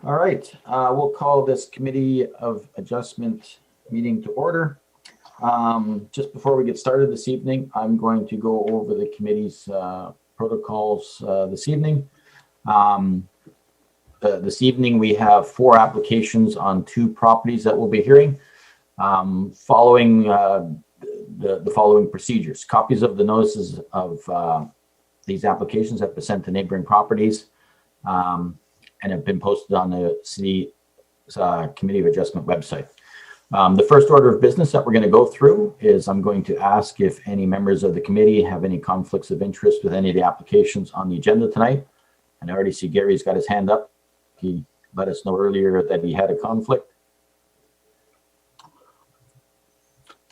All right, we'll call this Committee of Adjustment meeting to order. Just before we get started this evening, I'm going to go over the committee's protocols this evening. This evening we have 4 applications on 2 properties that we'll be hearing. Following the following procedures. Copies of the notices of these applications have been sent to neighboring properties and have been posted on the City Committee of Adjustment website. The first order of business that we're going to go through is I'm going to ask if any members of the committee have any conflicts of interest with any of the applications on the agenda tonight. And I already see Gary's got his hand up. He let us know earlier that he had a conflict.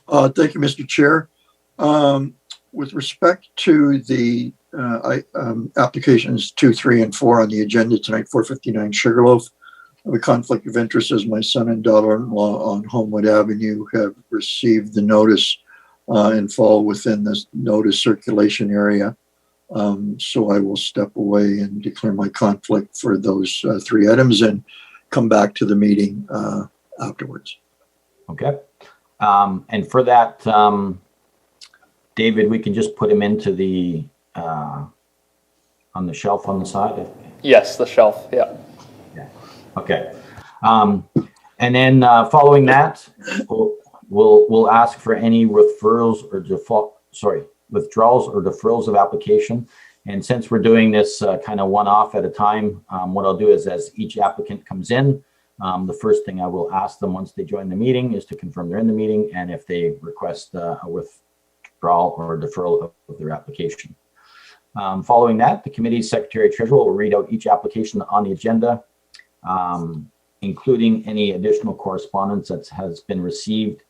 Thank you, Mr. Chair. With respect to the applications 2, 3, and 4 on the agenda tonight, 459 Sugarloaf, I have a conflict of interest as my son and daughter-in-law on Homewood Avenue have received the notice and fall within this notice circulation area. So I will step away and declare my conflict for those 3 items and come back to the meeting afterwards. Okay. And for that, David, we can just put him into the on the shelf on the side. Yes, the shelf. Yeah. Yeah. Okay. And then following that, we'll ask for any withdrawals or deferrals of application. And since we're doing this kind of one-off at a time, what I'll do is as each applicant comes in, the first thing I will ask them once they join the meeting is to confirm they're in the meeting and if they request a withdrawal or deferral of their application. Following that, the committee's secretary treasurer will read out each application on the agenda, including any additional correspondence that has been received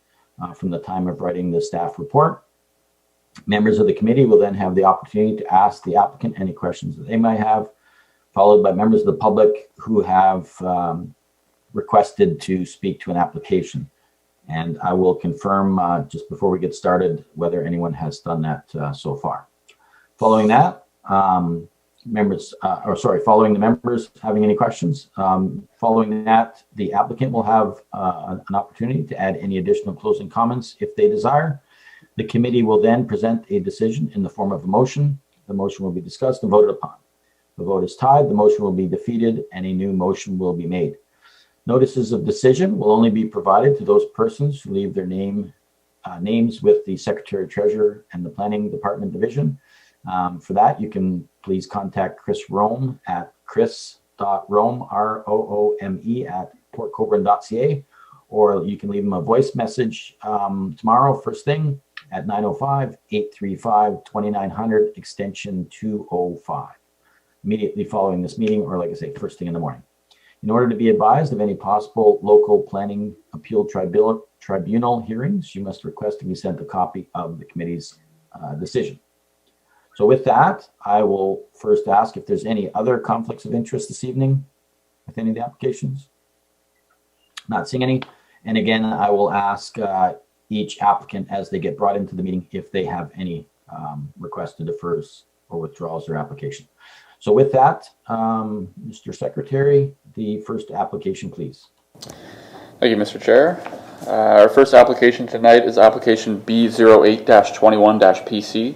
from the time of writing the staff report. Members of the committee will then have the opportunity to ask the applicant any questions that they might have, followed by members of the public who have requested to speak to an application. And I will confirm just before we get started whether anyone has done that so far. Following that, following the members having any questions, following that, the applicant will have an opportunity to add any additional closing comments if they desire. The committee will then present a decision in the form of a motion. The motion will be discussed and voted upon. The vote is tied, the motion will be defeated, and a new motion will be made. Notices of decision will only be provided to those persons who leave their names with the Secretary Treasurer and the Planning Department Division. For that, you can please contact Chris Rome at chris.rome, R-O-O-M-E, at portcolborne.ca, or you can leave him a voice message tomorrow, first thing, at 905-835-2900, extension 205, immediately following this meeting, or like I say, first thing in the morning. In order to be advised of any possible local planning appeal tribunal hearings, you must request to be sent a copy of the committee's decision. So with that, I will first ask if there's any other conflicts of interest this evening with any of the applications. Not seeing any. And again, I will ask each applicant as they get brought into the meeting if they have any requests to defers or withdrawals their application. So with that, Mr. Secretary, the first application, please. Thank you, Mr. Chair. Our first application tonight is application B08-21-PC.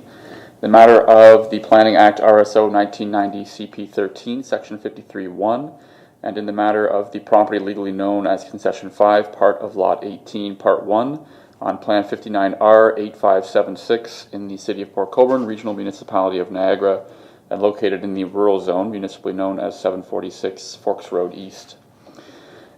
The matter of the Planning Act RSO 1990 CP13, Section 53(1), and in the matter of the property legally known as Concession 5, part of Lot 18, Part 1, on Plan 59R8576 in the City of Port Colborne, Regional Municipality of Niagara, and located in the rural zone, municipally known as 746 Forks Road East.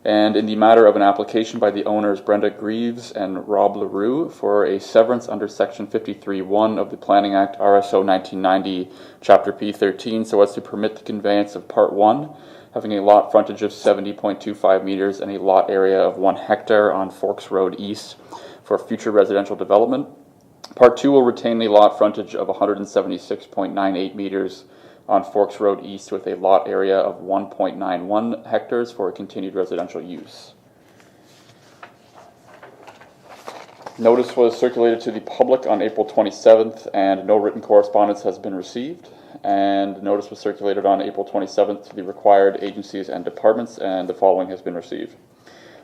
And in the matter of an application by the owners Brenda Greaves and Rob LaRue for a severance under Section 53(1) of the Planning Act RSO 1990, Chapter P13, so as to permit the conveyance of Part 1, having a lot frontage of 70.25 meters and a lot area of 1 hectare on Forks Road East for future residential development. Part 2 will retain a lot frontage of 176.98 meters on Forks Road East with a lot area of 1.91 hectares for continued residential use. Notice was circulated to the public on April 27th and no written correspondence has been received. and notice was circulated on April 27th to the required agencies and departments, and the following has been received.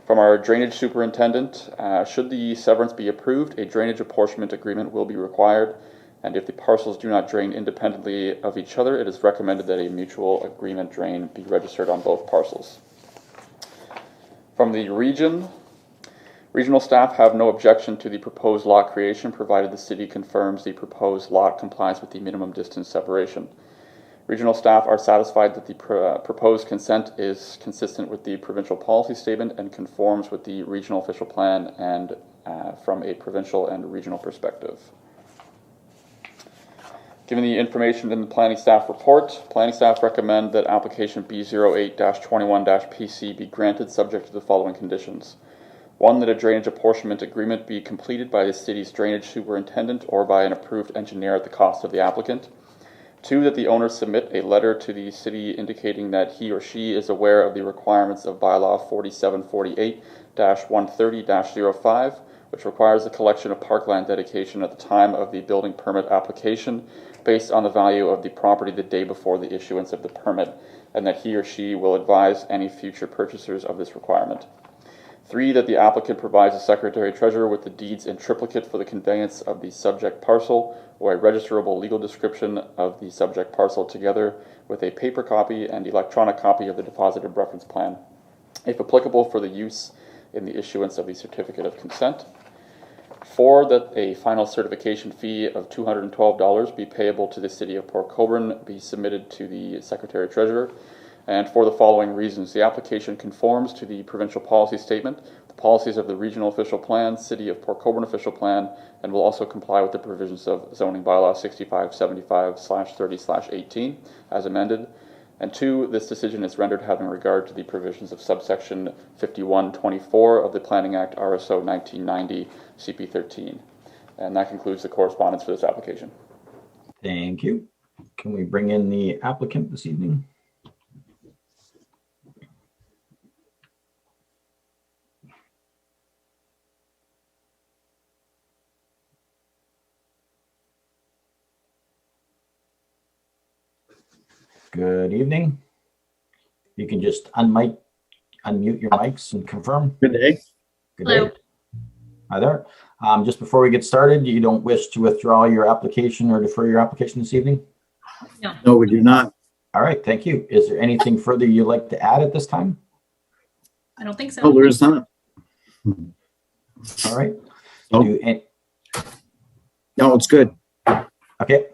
From our drainage superintendent, should the severance be approved, a drainage apportionment agreement will be required, and if the parcels do not drain independently of each other, it is recommended that a mutual agreement drain be registered on both parcels. From the regional staff have no objection to the proposed lot creation, provided the city confirms the proposed lot complies with the minimum distance separation. Regional staff are satisfied that the proposed consent is consistent with the provincial policy statement and conforms with the regional official plan and from a provincial and regional perspective. Given the information in the planning staff report, planning staff recommend that application B08-21-PC be granted subject to the following conditions. 1, that a drainage apportionment agreement be completed by the city's drainage superintendent or by an approved engineer at the cost of the applicant. 2, that the owner submit a letter to the city indicating that he or she is aware of the requirements of bylaw 4748-130-05, which requires the collection of parkland dedication at the time of the building permit application based on the value of the property the day before the issuance of the permit, and that he or she will advise any future purchasers of this requirement. 3, that the applicant provides the Secretary Treasurer with the deeds in triplicate for the conveyance of the subject parcel or a registerable legal description of the subject parcel together with a paper copy and electronic copy of the deposited reference plan, if applicable, for the use in the issuance of the certificate of consent. 4, that a final certification fee of $212 be payable to the City of Port Colborne be submitted to the Secretary Treasurer. And for the following reasons, the application conforms to the provincial policy statement, the policies of the regional official plan, City of Port Colborne official plan, and will also comply with the provisions of zoning bylaw 6575/30/18 as amended. And 2, this decision is rendered having regard to the provisions of subsection 5124 of the Planning Act RSO 1990 CP 13. And that concludes the correspondence for this application. Thank you. Can we bring in the applicant this evening? Good evening. You can just unmute your mics and confirm. Good day. Good Hello. day. Hi there. Just before we get started, you don't wish to withdraw your application or defer your application this evening? No, we do not. All right, thank you. Is there anything further you'd like to add at this time? I don't think so. Oh, there is not. All right. Oh. No, it's good. Okay.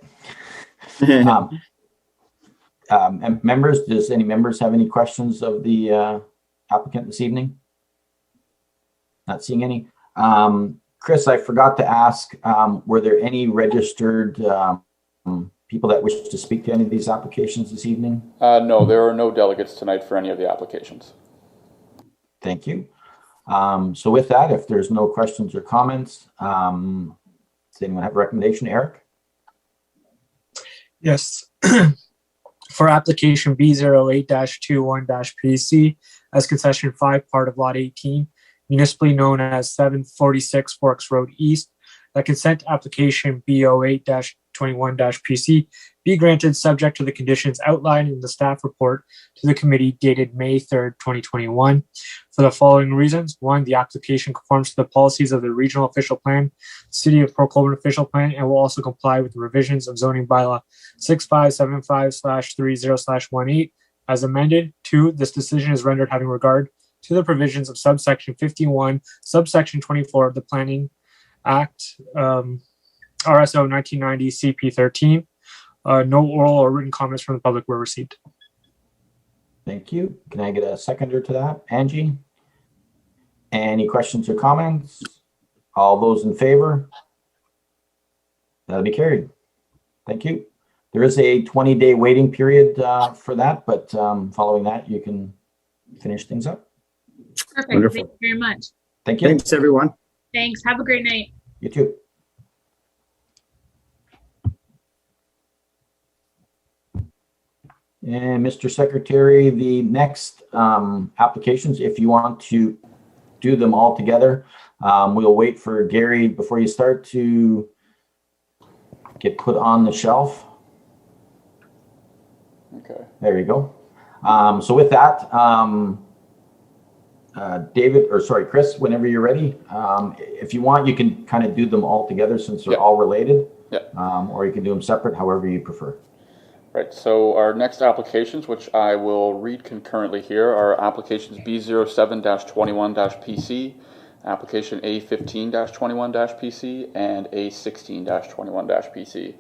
And members, does any members have any questions of the applicant this evening? Not seeing any. Chris, I forgot to ask, were there any registered people that wish to speak to any of these applications this evening? No, there are no delegates tonight for any of the applications. Thank you. So with that, if there's no questions or comments, does anyone have a recommendation? Eric? Yes. For application B08-21-PC as concession 5, part of lot 18, municipally known as 746 Forks Road East, that consent application B08-21-PC be granted subject to the conditions outlined in the staff report to the committee dated May 3rd, 2021. For the following reasons: 1, the application conforms to the policies of the regional official plan, City of Port Colborne official plan, and will also comply with the revisions of zoning bylaw 6575/30/18 as amended. 2, this decision is rendered having regard to the provisions of subsection 51, subsection 24 of the Planning Act, RSO 1990 CP 13. No oral or written comments from the public were received. Thank you. Can I get a seconder to that? Angie? Any questions or comments? All those in favor? That'll be carried. Thank you. There is a 20-day waiting period for that, but following that, you can finish things up. Perfect. Wonderful. Thank you very much. Thank you. Thanks, everyone. Thanks. Have a great night. You too. And Mr. Secretary, the next applications, if you want to do them all together, we'll wait for Gary before you start to get put on the shelf. Okay. There you go. So with that, Chris, whenever you're ready, if you want, you can kind of do them all together since they're Yeah. all related. Yeah. Or you can do them separate, however you prefer. Right, so our next applications, which I will read concurrently here, are applications B07-21-PC, application A15-21-PC, and A16-21-PC.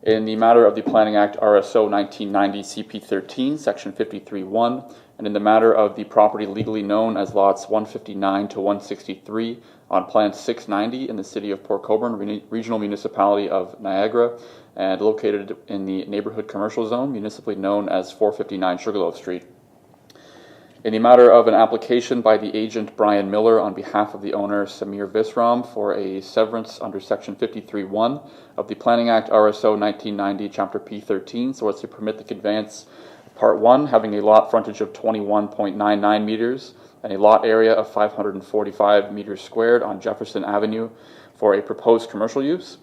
In the matter of the Planning Act RSO 1990 CP13, Section 53(1), and in the matter of the property legally known as lots 159 to 163 on Plan 690 in the city of Port Colborne, Regional Municipality of Niagara, and located in the Neighborhood Commercial Zone, municipally known as 459 Sugarloaf Street. In the matter of an application by the agent Brian Miller on behalf of the owner Samir Visram for a severance under Section 53(1) of the Planning Act RSO 1990 Chapter P13 so as to permit the conveyance Part 1 having a lot frontage of 21.99 meters and a lot area of 545 meters squared on Jefferson Avenue for a proposed commercial use.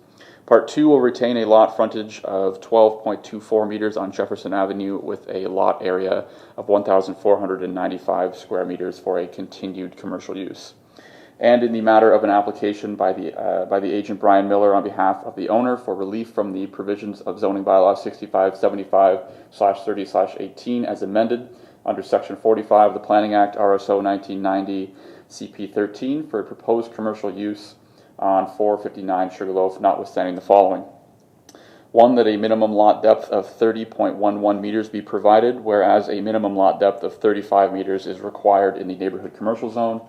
Part 2 will retain a lot frontage of 12.24 meters on Jefferson Avenue with a lot area of 1,495 square meters for a continued commercial use. And in the matter of an application by the agent Brian Miller on behalf of the owner for relief from the provisions of zoning bylaw 6575/30/18 as amended under Section 45 of the Planning Act RSO 1990 CP13 for a proposed commercial use on 459 Sugarloaf, notwithstanding the following. 1, that a minimum lot depth of 30.11 meters be provided, whereas a minimum lot depth of 35 meters is required in the neighborhood commercial zone,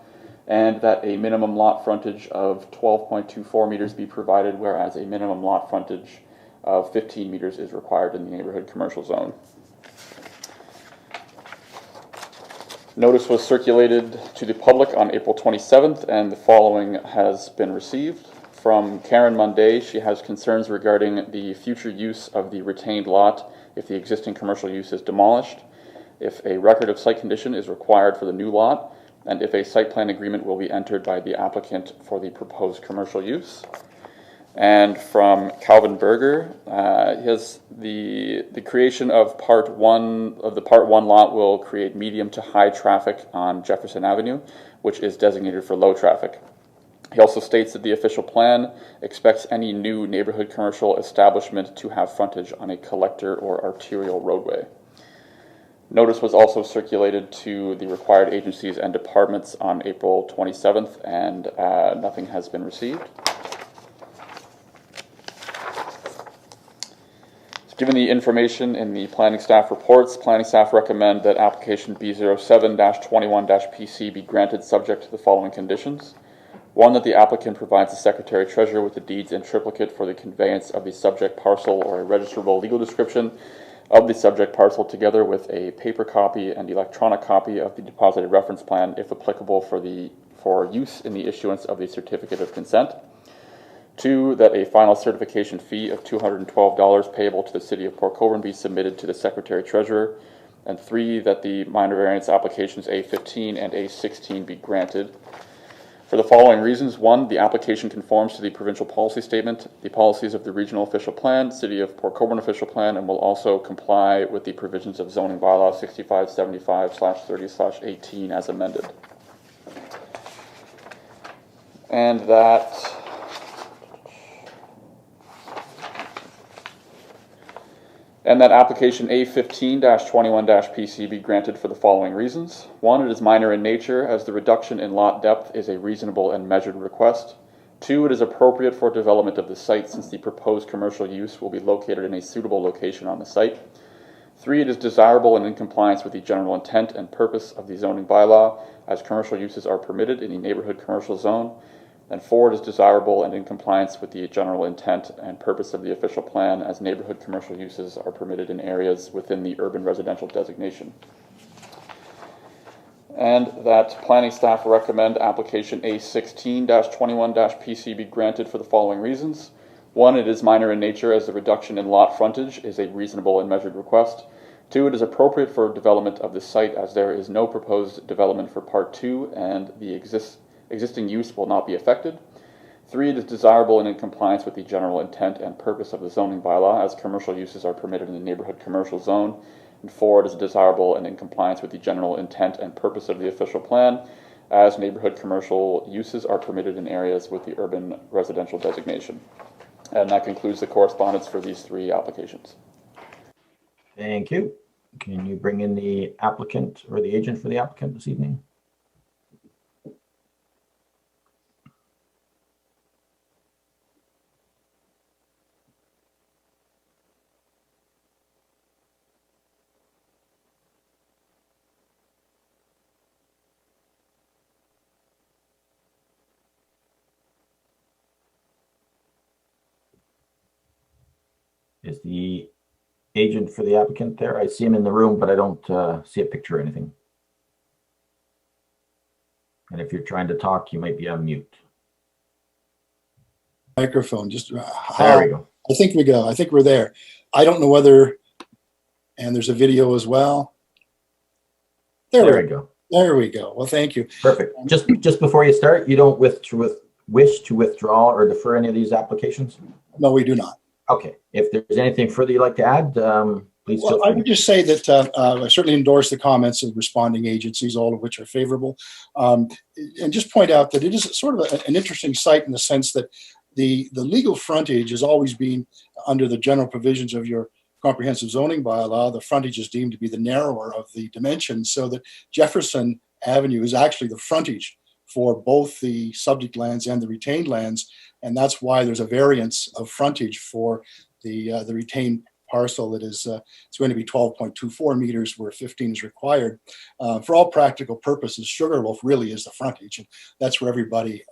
and that a minimum lot frontage of 12.24 meters be provided, whereas a minimum lot frontage of 15 meters is required in the neighborhood commercial zone. Notice was circulated to the public on April 27th, and the following has been received. From Karen Munday, she has concerns regarding the future use of the retained lot if the existing commercial use is demolished, if a record of site condition is required for the new lot, and if a site plan agreement will be entered by the applicant for the proposed commercial use. And from Calvin Berger, the creation of Part 1 of the Part 1 lot will create medium to high traffic on Jefferson Avenue, which is designated for low traffic. He also states that the official plan expects any new neighborhood commercial establishment to have frontage on a collector or arterial roadway. Notice was also circulated to the required agencies and departments on April 27th, and nothing has been received. Given the information in the planning staff reports, planning staff recommend that application B07-21-PC be granted subject to the following conditions. 1, that the applicant provides the Secretary Treasurer with the deeds in triplicate for the conveyance of the subject parcel or a registrable legal description of the subject parcel together with a paper copy and electronic copy of the deposited reference plan if applicable for use in the issuance of the certificate of consent. 2, that a final certification fee of $212 payable to the City of Port Colborne be submitted to the Secretary Treasurer. And 3, that the minor variance applications A15 and A16 be granted. For the following reasons: 1, the application conforms to the provincial policy statement, the policies of the regional official plan, City of Port Colborne official plan, and will also comply with the provisions of zoning bylaw 6575/30/18 as amended. And that application A15-21-PC be granted for the following reasons. 1, it is minor in nature, as the reduction in lot depth is a reasonable and measured request. 2, it is appropriate for development of the site since the proposed commercial use will be located in a suitable location on the site. 3, it is desirable and in compliance with the general intent and purpose of the zoning bylaw, as commercial uses are permitted in the neighborhood commercial zone. And 4, it is desirable and in compliance with the general intent and purpose of the official plan, as neighborhood commercial uses are permitted in areas within the urban residential designation. And that planning staff recommend application A16-21-PC be granted for the following reasons. 1, it is minor in nature, as the reduction in lot frontage is a reasonable and measured request. 2, it is appropriate for development of the site, as there is no proposed development for Part 2 and the existing use will not be affected. 3, it is desirable and in compliance with the general intent and purpose of the zoning bylaw, as commercial uses are permitted in the neighborhood commercial zone. And 4, it is desirable and in compliance with the general intent and purpose of the official plan, as neighborhood commercial uses are permitted in areas with the urban residential designation. And that concludes the correspondence for these 3 applications. Thank you. Can you bring in the applicant or the agent for the applicant this evening? Is the agent for the applicant there? I see him in the room, but I don't see a picture or anything. And if you're trying to talk, you might be on mute. Microphone, just There we go. I think we go. I think we're there. I don't know whether, and there's a video as well. There we go. There we go. Well, thank you. Perfect. Just before you start, you don't wish to withdraw or defer any of these applications? No, we do not. Okay. If there's anything further you'd like to add, please feel Well, I free. would just say that I certainly endorse the comments of responding agencies, all of which are favorable. And just point out that it is sort of an interesting site in the sense that the legal frontage has always been under the general provisions of your comprehensive zoning bylaw. The frontage is deemed to be the narrower of the dimensions, so that Jefferson Avenue is actually the frontage for both the subject lands and the retained lands. And that's why there's a variance of frontage for the retained parcel that is it's going to be 12.24 meters where 15 is required. For all practical purposes, Sugarloaf really is the frontage, and that's where everybody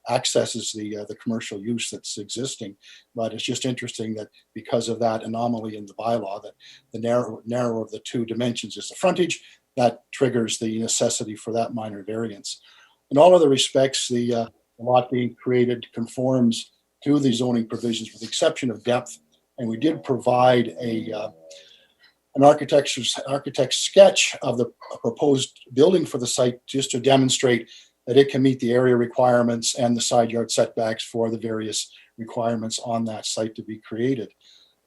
accesses the commercial use that's existing. But it's just interesting that because of that anomaly in the bylaw, that the narrower of the 2 dimensions is the frontage, that triggers the necessity for that minor variance. In all other respects, the lot being created conforms to the zoning provisions with the exception of depth. And we did provide an architect's sketch of the proposed building for the site just to demonstrate that it can meet the area requirements and the side yard setbacks for the various requirements on that site to be created.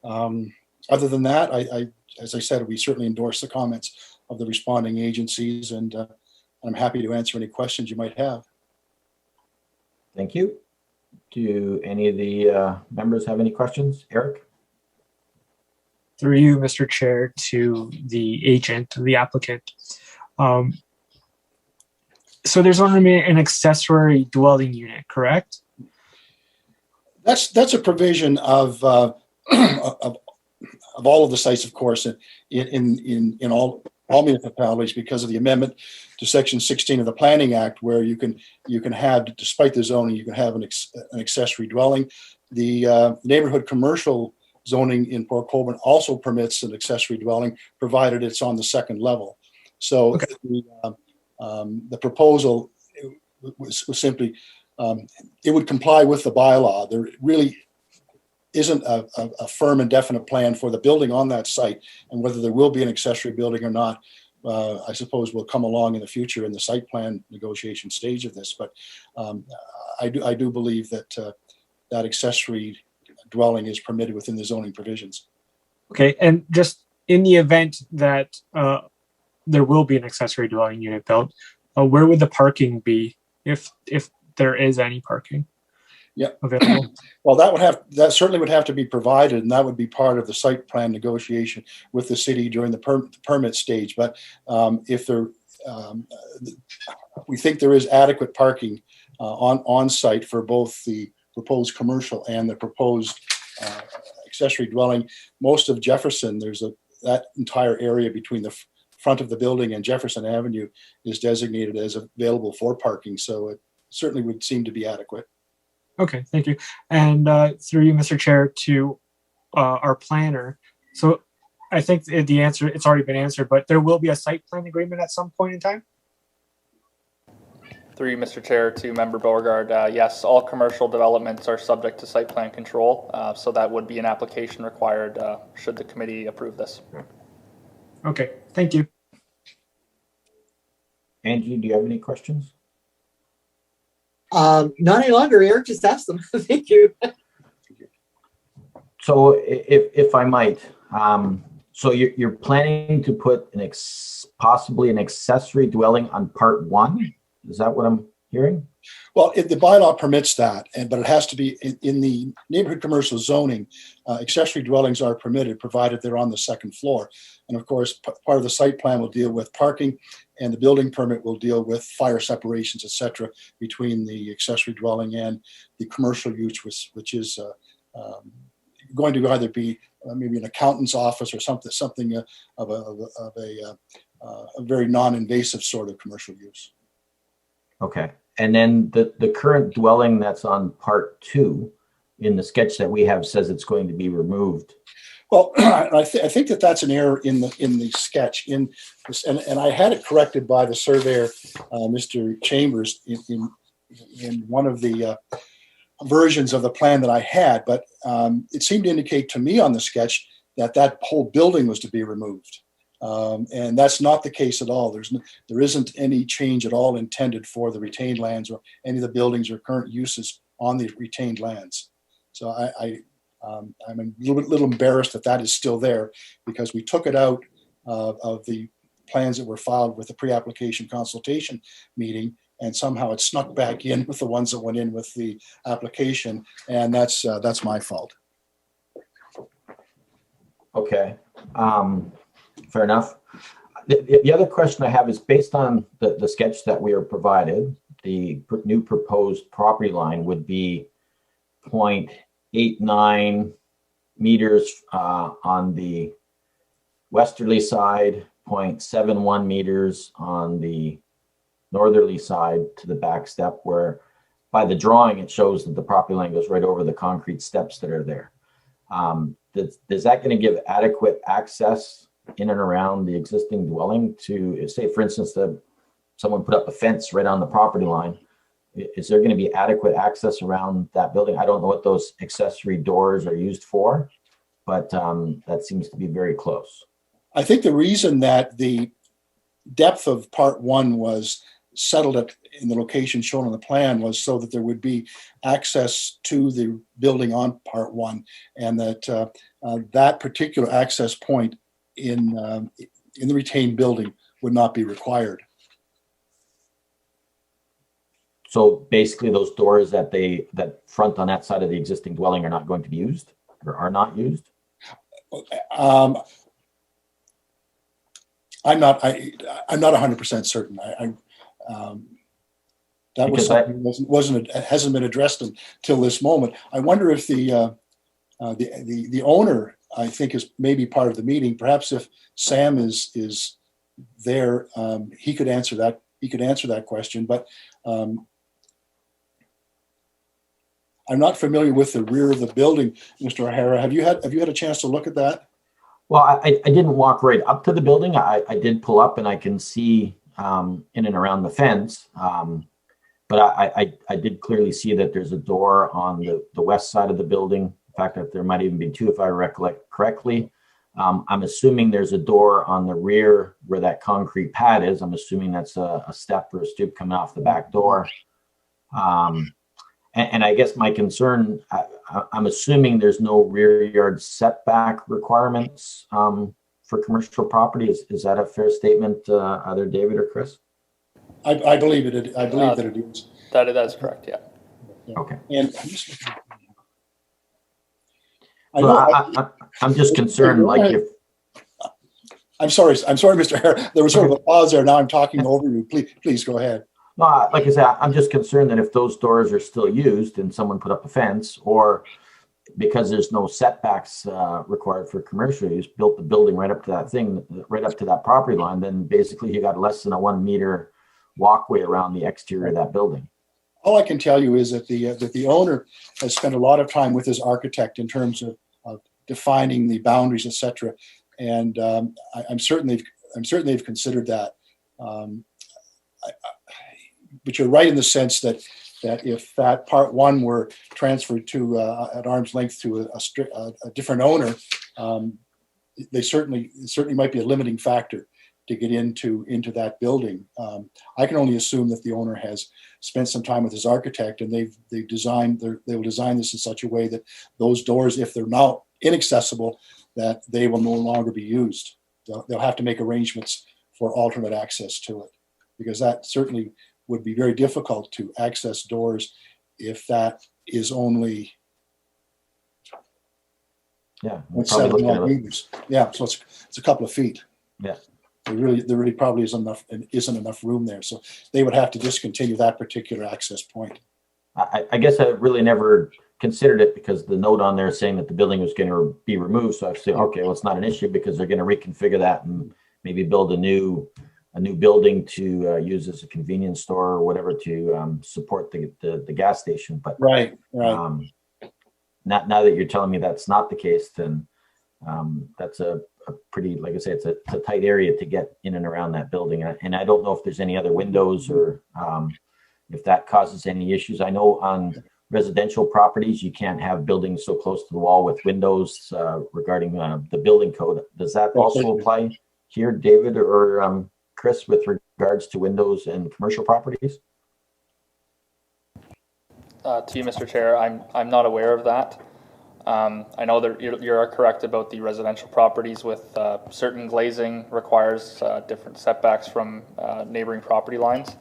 Other than that, as I said, we certainly endorse the comments of the responding agencies, and I'm happy to answer any questions you might have. Thank you. Do any of the members have any questions? Eric? Through you, Mr. Chair, to the agent, the applicant. So there's going to be an accessory dwelling unit, correct? That's a provision of all of the sites, of course, in all municipalities, because of the amendment to Section 16 of the Planning Act, where you can have, despite the zoning, you can have an accessory dwelling. The neighborhood commercial zoning in Port Colborne also permits an accessory dwelling, provided it's on the 2nd level. So okay. The proposal was simply it would comply with the bylaw. There really isn't a firm and definite plan for the building on that site, and whether there will be an accessory building or not, I suppose will come along in the future in the site plan negotiation stage of this. But I do believe that that accessory dwelling is permitted within the zoning provisions. Okay, and just in the event that there will be an accessory dwelling unit built, where would the parking be if there is any parking? Yeah, available. Well, that certainly would have to be provided, and that would be part of the site plan negotiation with the city during the permit stage. But if there, we think there is adequate parking on site for both the proposed commercial and the proposed accessory dwelling. Most of Jefferson, that entire area between the front of the building and Jefferson Avenue is designated as available for parking. So it certainly would seem to be adequate. Okay, thank you. And through you, Mr. Chair, to our planner. So I think the answer, it's already been answered, but there will be a site plan agreement at some point in time? Through you, Mr. Chair, to Member Beauregard, yes, all commercial developments are subject to site plan control, so that would be an application required should the committee approve this. Okay, thank you. Angie, do you have any questions? Not any longer, Eric. Just ask them. Thank you. So if I might, so you're planning to put possibly an accessory dwelling on part one? Is that what I'm hearing? Well, the bylaw permits that, but it has to be in the neighborhood commercial zoning. Accessory dwellings are permitted, provided they're on the second floor. And of course, part of the site plan will deal with parking, and the building permit will deal with fire separations, et cetera, between the accessory dwelling and the commercial use, which is going to either be maybe an accountant's office or something of a very non-invasive sort of commercial use. Okay. And then the current dwelling that's on part two in the sketch that we have says it's going to be removed. Well, I think that's an error in the sketch. And I had it corrected by the surveyor, Mr. Chambers, in one of the versions of the plan that I had. But it seemed to indicate to me on the sketch that whole building was to be removed. And that's not the case at all. There isn't any change at all intended for the retained lands or any of the buildings or current uses on the retained lands. So I'm a little embarrassed that is still there, because we took it out of the plans that were filed with the pre-application consultation meeting, and somehow it snuck back in with the ones that went in with the application, and that's my fault. Okay. Fair enough. The other question I have is based on the sketch that we are provided, the new proposed property line would be 0.89 meters on the westerly side, 0.71 meters on the northerly side to the back step, where by the drawing it shows that the property line goes right over the concrete steps that are there. Is that going to give adequate access in and around the existing dwelling to, say, for instance, someone put up a fence right on the property line? Is there going to be adequate access around that building? I don't know what those accessory doors are used for, but that seems to be very close. I think the reason that the depth of part one was settled in the location shown on the plan was so that there would be access to the building on part one, and that that particular access point in the retained building would not be required. So basically those doors that front on that side of the existing dwelling are not going to be used or are not used? I'm not 100% certain. That was something that hasn't been addressed until this moment. I wonder if the owner, I think, is maybe part of the meeting. Perhaps if Sam is there, he could answer that. He could answer that question. But I'm not familiar with the rear of the building, Mr. O'Hara. Have you had a chance to look at that? Well, I didn't walk right up to the building. I did pull up and I can see in and around the fence. But I did clearly see that there's a door on the west side of the building. In fact, that there might even be two, if I recollect correctly. I'm assuming there's a door on the rear where that concrete pad is. I'm assuming that's a step or a stoop coming off the back door. And I guess my concern, I'm assuming there's no rear yard setback requirements for commercial property. Is that a fair statement, either David or Chris? I believe it. I believe that it is. That's correct. Yeah. Okay. And I'm just concerned, like if. I'm sorry, Mr. Hare. There was sort of a pause there. Now I'm talking over you. Please go ahead. No, like I said, I'm just concerned that if those doors are still used and someone put up a fence, or because there's no setbacks required for commercial use, built the building right up to that property line, then basically you got less than a 1 meter walkway around the exterior of that building. All I can tell you is that the owner has spent a lot of time with his architect in terms of defining the boundaries, etc. And I'm certain they've considered that. But you're right in the sense that if that part one were transferred to at arm's length to a different owner, it certainly might be a limiting factor. to get into that building. I can only assume that the owner has spent some time with his architect, and they will design this in such a way that those doors, if they're now inaccessible, that they will no longer be used. They'll have to make arrangements for alternate access to it, because that certainly would be very difficult to access doors if that is only we're probably 7 looking at meters. Yeah, so it's a couple of feet. Yeah. There really probably isn't enough room there. So they would have to discontinue that particular access point. I guess I really never considered it because the note on there saying that the building was going to be removed. So I said, okay, well, it's not an issue because they're going to reconfigure that and maybe build a new building to use as a convenience store or whatever to support the gas station. But Right. now that you're telling me that's not the case, then that's a pretty, like I say, it's a tight area to get in and around that building. And I don't know if there's any other windows or if that causes any issues. I know on residential properties, you can't have buildings so close to the wall with windows regarding the building code. Does that also apply here, David or Chris, with regards to windows and commercial properties? To you, Mr. Chair, I'm not aware of that. I know that you are correct about the residential properties with certain glazing requires different setbacks from neighboring property lines.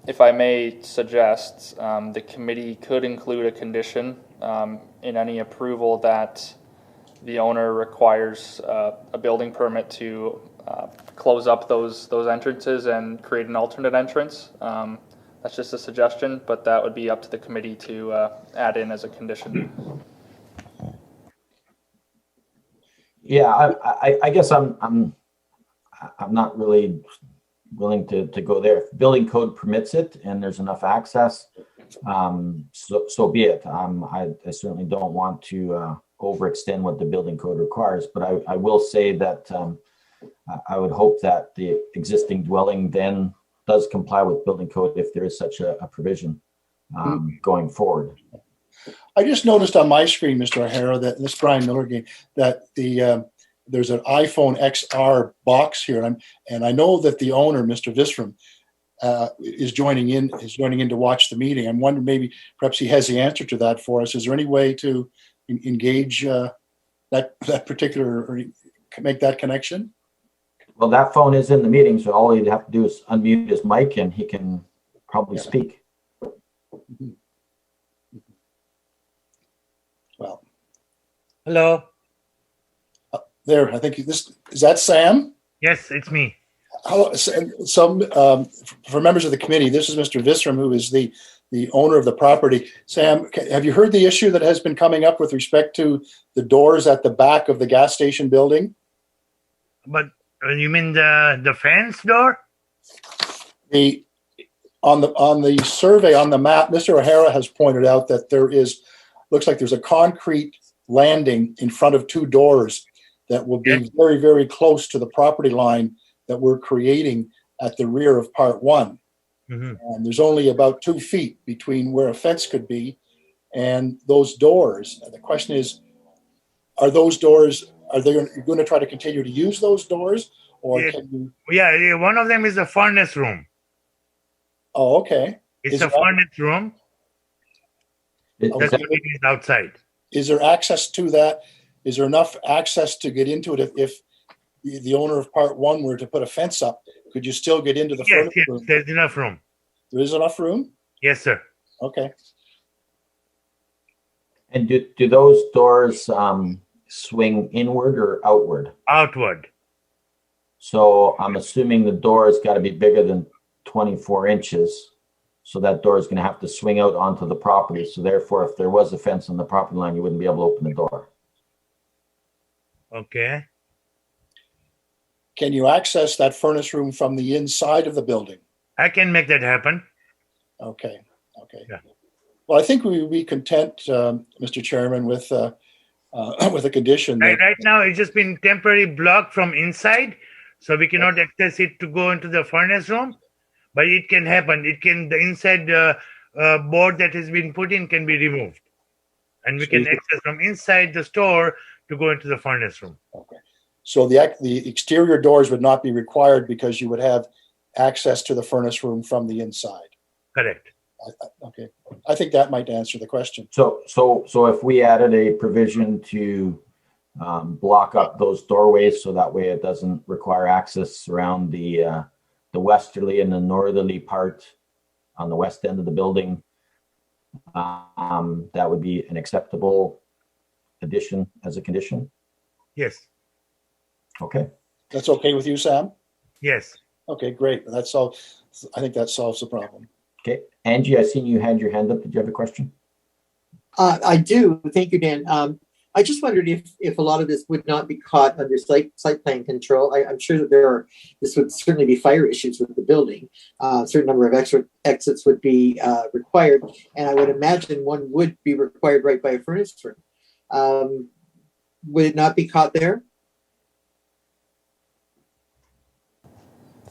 If I may suggest, the committee could include a condition in any approval that the owner requires a building permit to close up those entrances and create an alternate entrance. That's just a suggestion, but that would be up to the committee to add in as a condition. Yeah, I guess I'm not really willing to go there. If building code permits it and there's enough access, so be it. I certainly don't want to overextend what the building code requires, but I will say that I would hope that the existing dwelling then does comply with building code if there is such a provision going forward. I just noticed on my screen, Mr. O'Hara, that this Brian Miller game, that there's an iPhone XR box here, and I know that the owner, Mr. Vistrom, is joining in to watch the meeting. I'm wondering maybe perhaps he has the answer to that for us. Is there any way to engage that particular or make that connection? Well, that phone is in the meeting, so all he'd have to do is unmute his mic and he can probably speak. Well, hello. There, I think is that Sam? Yes, it's me. Hello, for members of the committee, this is Mr. Vistrom, who is the owner of the property. Sam, have you heard the issue that has been coming up with respect to the doors at the back of the gas station building? But you mean the fence door? On the survey on the map, Mr. O'Hara has pointed out that looks like there's a concrete landing in front of two doors that will be very, very close to the property line that we're creating at the rear of part one. Mm-hmm. And there's only about 2 feet between where a fence could be and those doors. And the question is, are they going to try to continue to use those doors? Or yeah. Can you... Yeah, one of them is a furnace room. Oh, okay. It's a furnace room. That's what it is outside. Is there access to that? Is there enough access to get into it if the owner of part one were to put a fence up? Could you still get into the furnace room? Yes, there's enough room. There is enough room? Yes, sir. Okay. And do those doors swing inward or outward? Outward. So I'm assuming the door has got to be bigger than 24 inches. So that door is going to have to swing out onto the property. So therefore, if there was a fence on the property line, you wouldn't be able to open the door. Okay. Can you access that furnace room from the inside of the building? I can make that happen. Okay. Okay. Yeah. Well, I think we would be content, Mr. Chairman, with a condition. Right now, it's just been temporarily blocked from inside, so we cannot access it to go into the furnace room. But it can happen. The inside board that has been put in can be removed, and we can access from inside the store to go into the furnace room. Okay. So the exterior doors would not be required because you would have access to the furnace room from the inside. Correct. Okay, I think that might answer the question. So if we added a provision to block up those doorways, so that way it doesn't require access around the westerly and the northerly part on the west end of the building, that would be an acceptable addition as a condition. Yes. Okay. That's okay with you, Sam? Yes. Okay, great. That's all. I think that solves the problem. Okay, Angie, I seen you had your hand up. Did you have a question? I do. Thank you, Dan. I just wondered if a lot of this would not be caught under site plan control. I'm sure that this would certainly be fire issues with the building. A certain number of extra exits would be required, and I would imagine one would be required right by a furnace room. Would it not be caught there?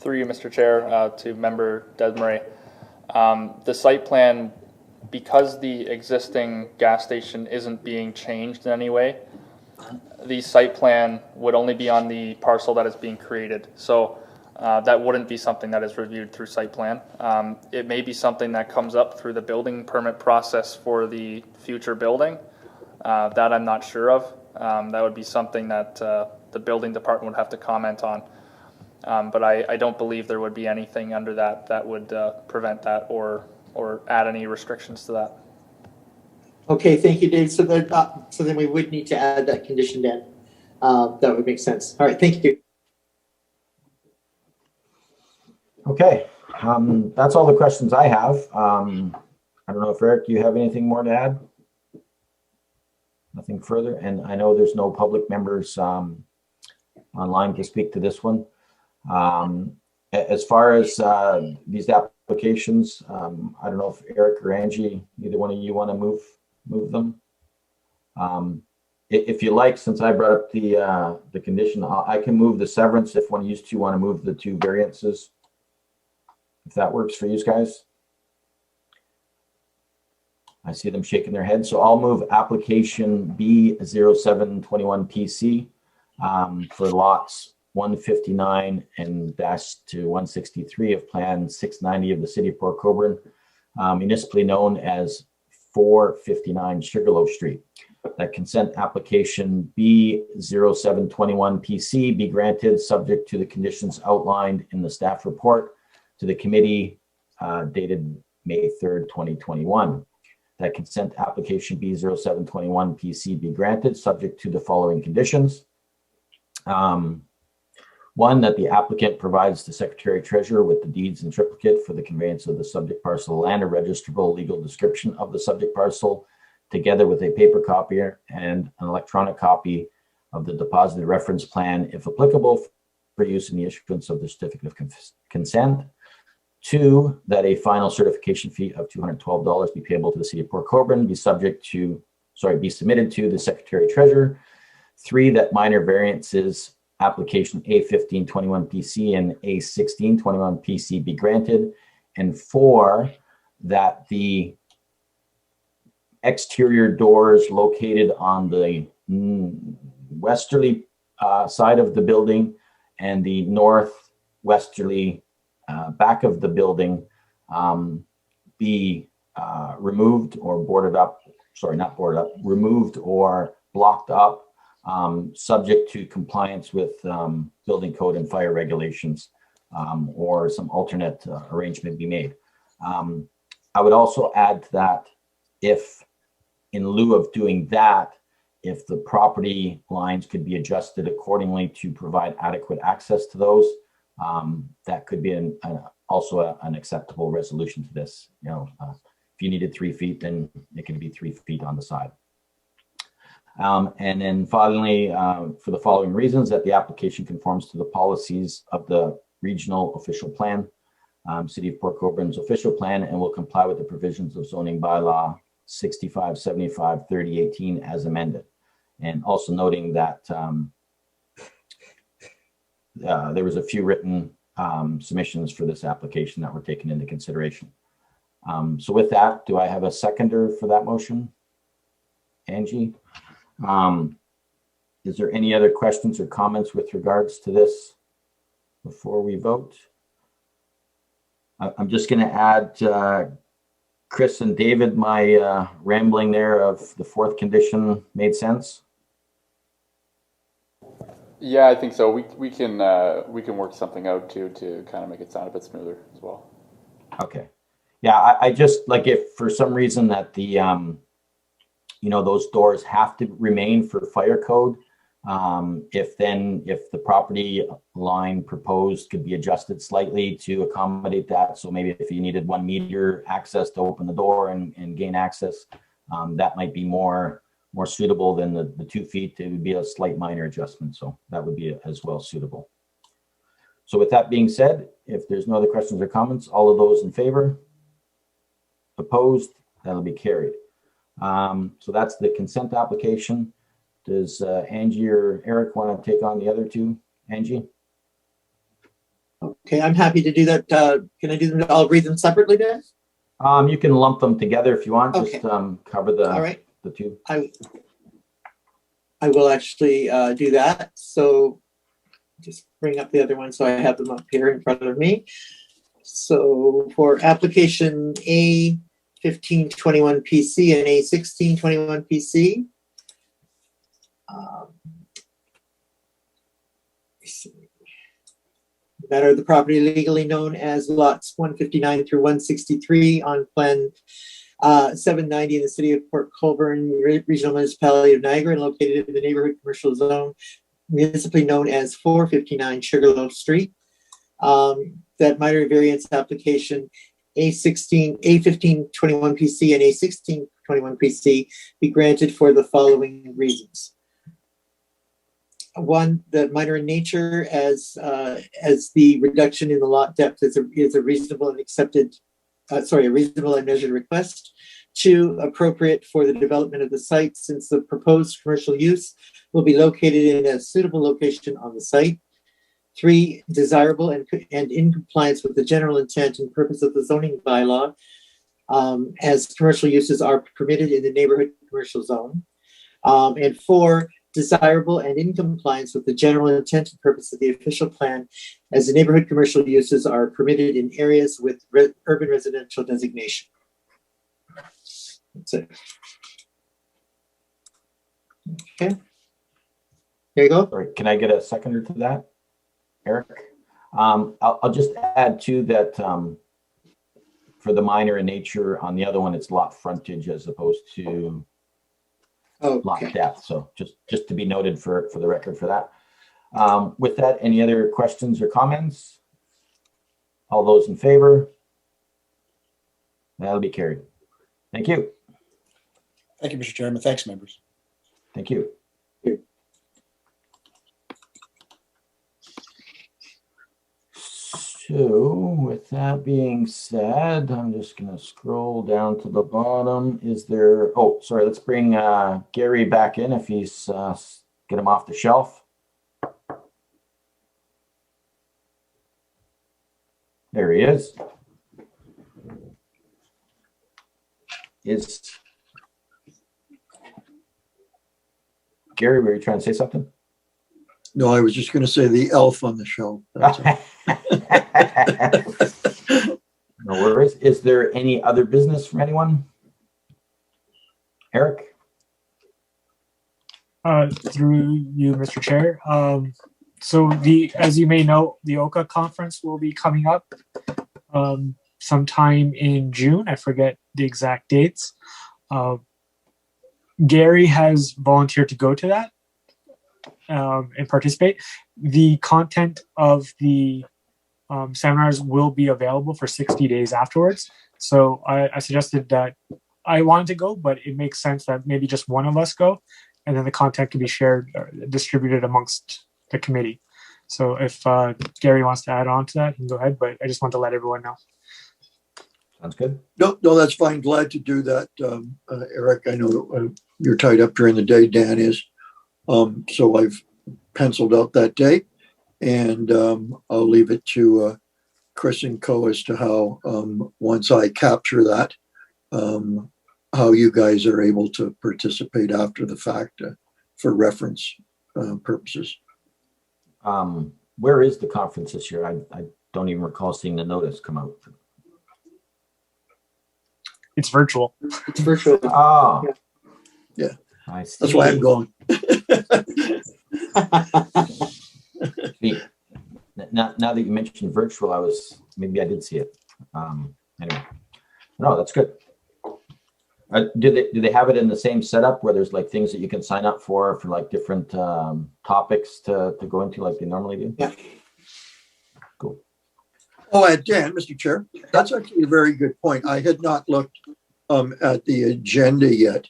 Through you, Mr. Chair, to Member Desmarais. The site plan, because the existing gas station isn't being changed in any way, the site plan would only be on the parcel that is being created. So that wouldn't be something that is reviewed through site plan. It may be something that comes up through the building permit process for the future building. That I'm not sure of. That would be something that the building department would have to comment on. But I don't believe there would be anything under that would prevent that or add any restrictions to that. Okay, thank you, Dave. So then we would need to add that condition then. That would make sense. All right, thank you. Okay, that's all the questions I have. I don't know if Eric, you have anything more to add? Nothing further, and I know there's no public members online to speak to this one. As far as these applications, I don't know if Eric or Angie, either one of you want to move them. If you like, since I brought up the condition, I can move the severance if one of you two want to move the two variances, if that works for you guys. I see them shaking their heads. So I'll move application B0721PC for lots 159 and -to 163 of Plan 690 of the City of Port Colborne, municipally known as 459 Sugarloaf Street. That consent application B0721PC be granted subject to the conditions outlined in the staff report to the committee dated May 3rd, 2021. That consent application B0721PC be granted subject to the following conditions. One, that the applicant provides the Secretary Treasurer with the deeds in triplicate for the conveyance of the subject parcel of land, a registrable legal description of the subject parcel, together with a paper copier and an electronic copy of the deposited reference plan, if applicable, for use in the issuance of the certificate of consent. Two, that a final certification fee of $212 be payable to the City of Port Colborne be submitted to the Secretary Treasurer. Three, that minor variances application A1521PC and A1621PC be granted. And four, that the exterior doors located on the westerly side of the building and the northwesterly back of the building be removed or boarded up, removed or blocked up, subject to compliance with building code and fire regulations, or some alternate arrangement be made. I would also add to that, if in lieu of doing that, if the property lines could be adjusted accordingly to provide adequate access to those, that could be also an acceptable resolution to this. If you needed 3 feet, then it can be 3 feet on the side. And then finally, for the following reasons, that the application conforms to the policies of the regional official plan, City of Port Colborne's official plan, and will comply with the provisions of zoning bylaw 6575/3018 as amended. And also noting that there was a few written submissions for this application that were taken into consideration. So with that, do I have a seconder for that motion? Angie? Is there any other questions or comments with regards to this before we vote? I'm just going to add, Chris and David, my rambling there of the fourth condition made sense. Yeah, I think so. We can work something out too to kind of make it sound a bit smoother as well. Okay. Yeah, I just like if for some reason that the those doors have to remain for fire code. If the property line proposed could be adjusted slightly to accommodate that. So maybe if you needed 1 meter access to open the door and gain access, that might be more suitable than the 2 feet. It would be a slight minor adjustment. So that would be as well suitable. So with that being said, if there's no other questions or comments, all of those in favor? Opposed? That'll be carried. So that's the consent application. Does Angie or Eric want to take on the other two? Angie? Okay, I'm happy to do that. Can I do them? I'll read them separately then? You can lump them together if you want. Okay. Just cover the, All right. the two. I will actually do that. So just bring up the other one so I have them up here in front of me. So for application A1521 PC and A1621 PC, that are the property legally known as lots 159 through 163 on plan 790 in the city of Port Colborne, regional municipality of Niagara, and located in the neighborhood commercial zone, municipally known as 459 Sugarloaf Street. That minor variance application A1521 PC and A1621 PC be granted for the following reasons. One, the minor in nature, as the reduction in the lot depth is a reasonable and accepted, a reasonable and measured request. Two, appropriate for the development of the site, since the proposed commercial use will be located in a suitable location on the site. Three, desirable and in compliance with the general intent and purpose of the zoning bylaw, as commercial uses are permitted in the neighborhood commercial zone. And four, desirable and in compliance with the general intent and purpose of the official plan, as the neighborhood commercial uses are permitted in areas with urban residential designation. That's it. Okay. There you go. Sorry, can I get a seconder to that, Eric? I'll just add to that for the minor in nature, on the other one, it's lot frontage as opposed to lot depth. So just to be noted for the record for that. With that, any other questions or comments? All those in favor? That'll be carried. Thank you. Thank you, Mr. Chairman. Thanks, members. Thank you. So with that being said, I'm just going to scroll down to the bottom. Is there, oh, sorry, let's bring Gary back in if he's, get him off the shelf. There he is. Gary, were you trying to say something? No, I was just going to say the elf on the shelf. No worries. Is there any other business from anyone? Eric? Through you, Mr. Chair. So as you may know, the OCA conference will be coming up sometime in June. I forget the exact dates. Gary has volunteered to go to that and participate. The content of the seminars will be available for 60 days afterwards. So I suggested that I wanted to go, but it makes sense that maybe just one of us go, and then the content can be shared or distributed amongst the committee. So if Gary wants to add on to that, he can go ahead, but I just want to let everyone know. Sounds good. No, that's fine. Glad to do that, Eric. I know you're tied up during the day, Dan is. So I've penciled out that day, and I'll leave it to Chris and Co as to how, once I capture that, how you guys are able to participate after the fact for reference. purposes. Where is the conference this year? I don't even recall seeing the notice come out. It's virtual. It's virtual. Oh. Yeah. I see. That's why I'm going. See, now that you mentioned virtual, maybe I did see it. Anyway, no, that's good. Do they have it in the same setup where there's like things that you can sign up for like different topics to go into like they normally do? Yeah. Cool. Oh, and Dan, Mr. Chair, that's actually a very good point. I had not looked at the agenda yet,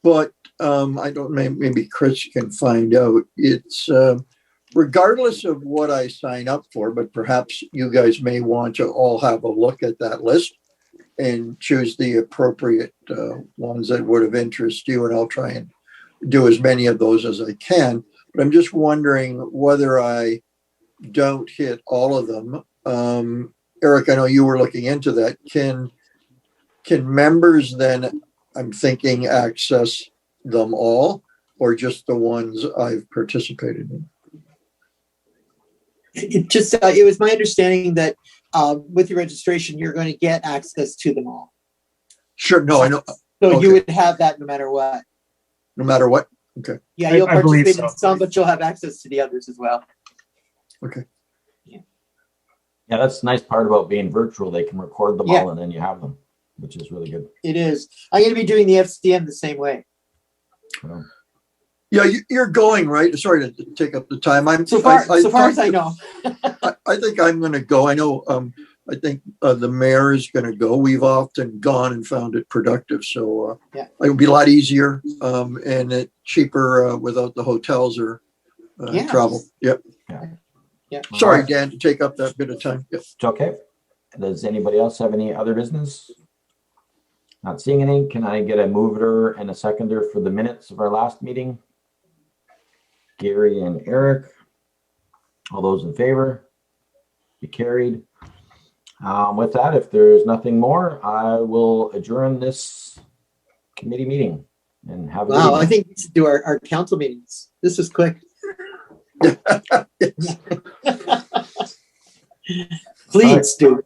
but I don't. Maybe Chris can find out. It's regardless of what I sign up for, but perhaps you guys may want to all have a look at that list and choose the appropriate ones that would have interest you. And I'll try and do as many of those as I can. But I'm just wondering whether I don't hit all of them. Eric, I know you were looking into that. Can members then, I'm thinking, access them all, or just the ones I've participated in? It was my understanding that with your registration, you're going to get access to them all. Sure. No, I know. So Okay. you would have that no matter what. No matter what. Okay. Yeah, you'll I believe participate in so. some, but you'll have access to the others as well. Okay. Yeah, that's the nice part about being virtual. They can record them Yeah. all and then you have them, which is really good. It is. I'm going to be doing the FCM the same way. So, Yeah, you're going, right? Sorry to take up the time. So far as I know. I think I'm going to go. I know. I think the mayor is going to go. We've often gone and found it productive. So Yeah. it would be a lot easier and it cheaper without the hotels or Yeah. travel. Yep. Yeah. Sorry, Dan, to take up that bit of time. Yep. it's okay. Does anybody else have any other business? Not seeing any. Can I get a mover and a seconder for the minutes of our last meeting? Gary and Eric. All those in favor? Be carried. With that, if there's nothing more, I will adjourn this committee meeting and have a Wow, good I think we should do our council meetings. This is quick. Please do.